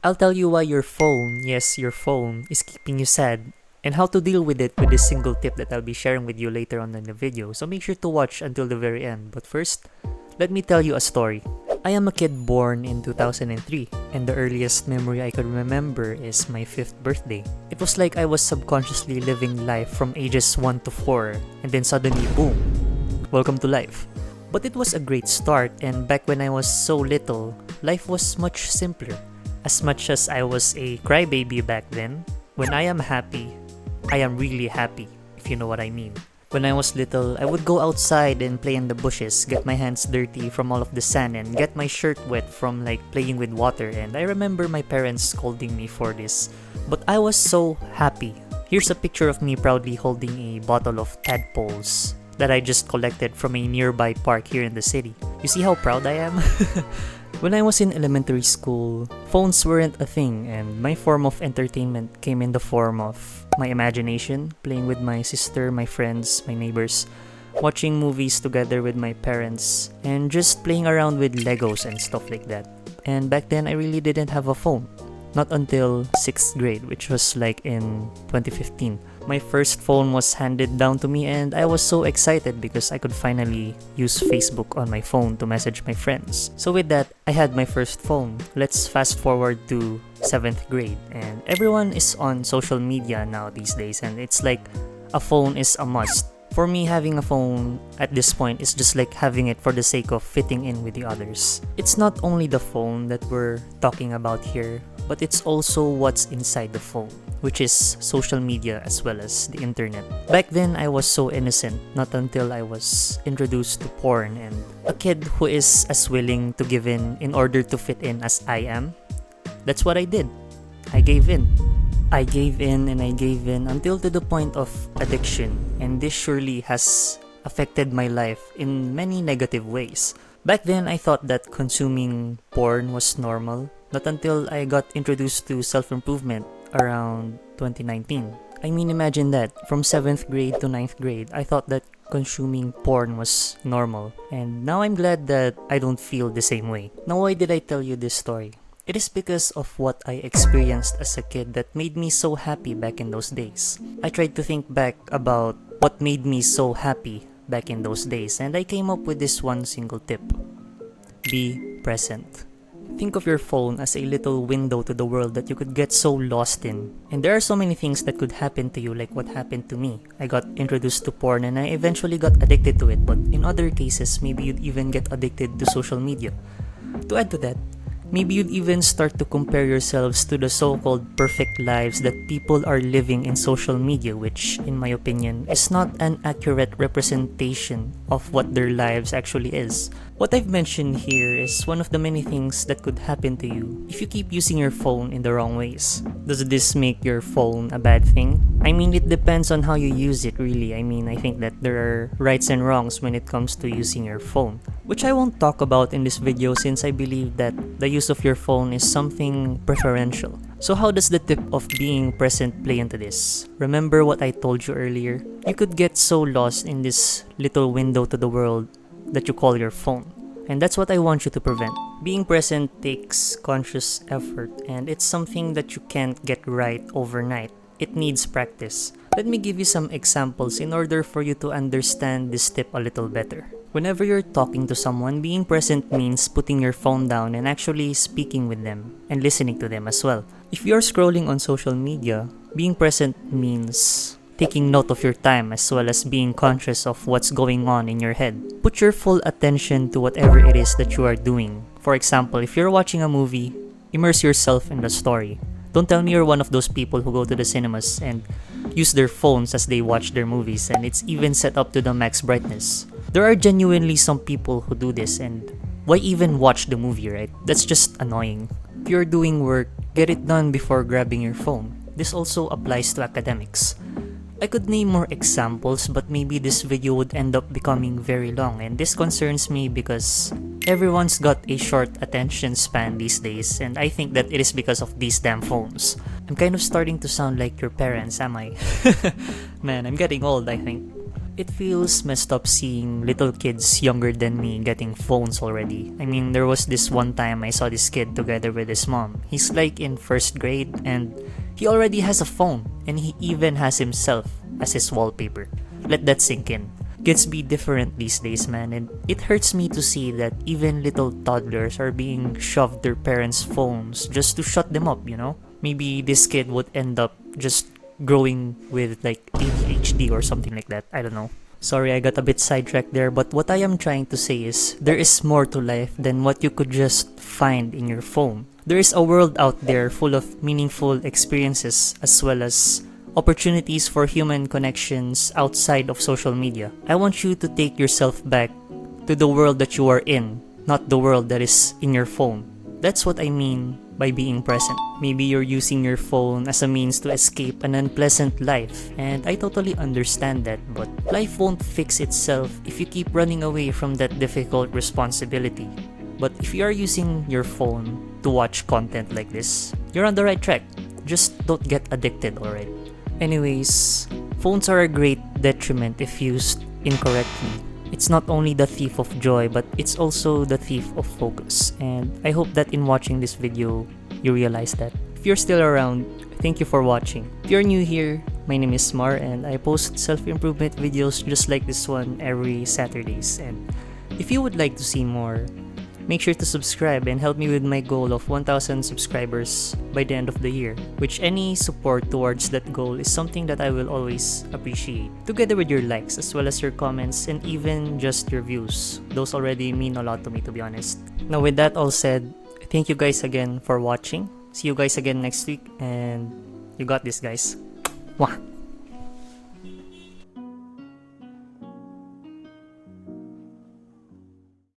I'll tell you why your phone, yes, your phone, is keeping you sad and how to deal with it with this single tip that I'll be sharing with you later on in the video. So make sure to watch until the very end. But first, let me tell you a story. I am a kid born in 2003, and the earliest memory I could remember is my 5th birthday. It was like I was subconsciously living life from ages 1 to 4, and then suddenly, boom, welcome to life. But it was a great start, and back when I was so little, life was much simpler. As much as I was a crybaby back then, when I am happy, I am really happy, if you know what I mean. When I was little, I would go outside and play in the bushes, get my hands dirty from all of the sand, and get my shirt wet from playing with water, and I remember my parents scolding me for this. But I was so happy. Here's a picture of me proudly holding a bottle of tadpoles that I just collected from a nearby park here in the city. You see how proud I am? When I was in elementary school, phones weren't a thing, and my form of entertainment came in the form of my imagination, playing with my sister, my friends, my neighbors, watching movies together with my parents, and just playing around with Legos and stuff like that. And back then, I really didn't have a phone. Not until 6th grade, which was in 2015. My first phone was handed down to me, and I was so excited because I could finally use Facebook on my phone to message my friends. So with that, I had my first phone. Let's fast forward to 7th grade, and everyone is on social media now these days, and it's like a phone is a must. For me, having a phone at this point is just like having it for the sake of fitting in with the others. It's not only the phone that we're talking about here, but it's also what's inside the phone, which is social media as well as the internet. Back then, I was so innocent, not until I was introduced to porn, and a kid who is as willing to give in order to fit in as I am. That's what I did. I gave in. I gave in and I gave in until to the point of addiction, and this surely has affected my life in many negative ways. Back then, I thought that consuming porn was normal, not until I got introduced to self-improvement around 2019. I mean, imagine that, from 7th grade to 9th grade, I thought that consuming porn was normal, and now I'm glad that I don't feel the same way. Now, why did I tell you this story? It is because of what I experienced as a kid that made me so happy back in those days. I tried to think back about what made me so happy back in those days, and I came up with this one single tip. Be present. Think of your phone as a little window to the world that you could get so lost in. And there are so many things that could happen to you, like what happened to me. I got introduced to porn and I eventually got addicted to it, but in other cases, maybe you'd even get addicted to social media. To add to that, maybe you'd even start to compare yourselves to the so-called perfect lives that people are living in social media, which, in my opinion, is not an accurate representation of what their lives actually is. What I've mentioned here is one of the many things that could happen to you if you keep using your phone in the wrong ways. Does this make your phone a bad thing? I mean, it depends on how you use it, really. I mean, I think that there are rights and wrongs when it comes to using your phone, which I won't talk about in this video since I believe that the use of your phone is something preferential. So how does the tip of being present play into this? Remember what I told you earlier? You could get so lost in this little window to the world that you call your phone. And that's what I want you to prevent. Being present takes conscious effort, and it's something that you can't get right overnight. It needs practice. Let me give you some examples in order for you to understand this tip a little better. Whenever you're talking to someone, being present means putting your phone down and actually speaking with them and listening to them as well. If you're scrolling on social media, being present means taking note of your time as well as being conscious of what's going on in your head. Put your full attention to whatever it is that you are doing. For example, if you're watching a movie, immerse yourself in the story. Don't tell me you're one of those people who go to the cinemas and use their phones as they watch their movies, and it's even set up to the max brightness. There are genuinely some people who do this, and why even watch the movie, right? That's just annoying. If you're doing work, get it done before grabbing your phone. This also applies to academics. I could name more examples, but maybe this video would end up becoming very long, and this concerns me because everyone's got a short attention span these days, and I think that it is because of these damn phones. I'm kind of starting to sound like your parents, am I? Man, I'm getting old, I think. it feels messed up seeing little kids younger than me getting phones already. I mean, there was this one time I saw this kid together with his mom. He's like in first grade and he already has a phone, and he even has himself as his wallpaper. Let that sink in. Kids be different these days, man, and it hurts me to see that even little toddlers are being shoved their parents' phones just to shut them up, you know? Maybe this kid would end up just growing with like ADHD or something like that. I don't know. Sorry, I got a bit sidetracked there, but what I am trying to say is there is more to life than what you could just find in your phone. There is a world out there full of meaningful experiences as well as opportunities for human connections outside of social media. I want you to take yourself back to the world that you are in, not the world that is in your phone. That's what I mean by being present. Maybe you're using your phone as a means to escape an unpleasant life, and I totally understand that, but life won't fix itself if you keep running away from that difficult responsibility. But if you are using your phone to watch content like this, you're on the right track. Just don't get addicted, alright? Anyways, phones are a great detriment if used incorrectly. It's not only the thief of joy, but it's also the thief of focus. And I hope that in watching this video, you realize that. If you're still around, thank you for watching. If you're new here, my name is Mar and I post self-improvement videos just like this one every Saturdays. And if you would like to see more, make sure to subscribe and help me with my goal of 1,000 subscribers by the end of the year, which any support towards that goal is something that I will always appreciate, together with your likes as well as your comments and even just your views. Those already mean a lot to me, to be honest. Now with that all said, thank you guys again for watching. See you guys again next week, and you got this, guys. Mwah!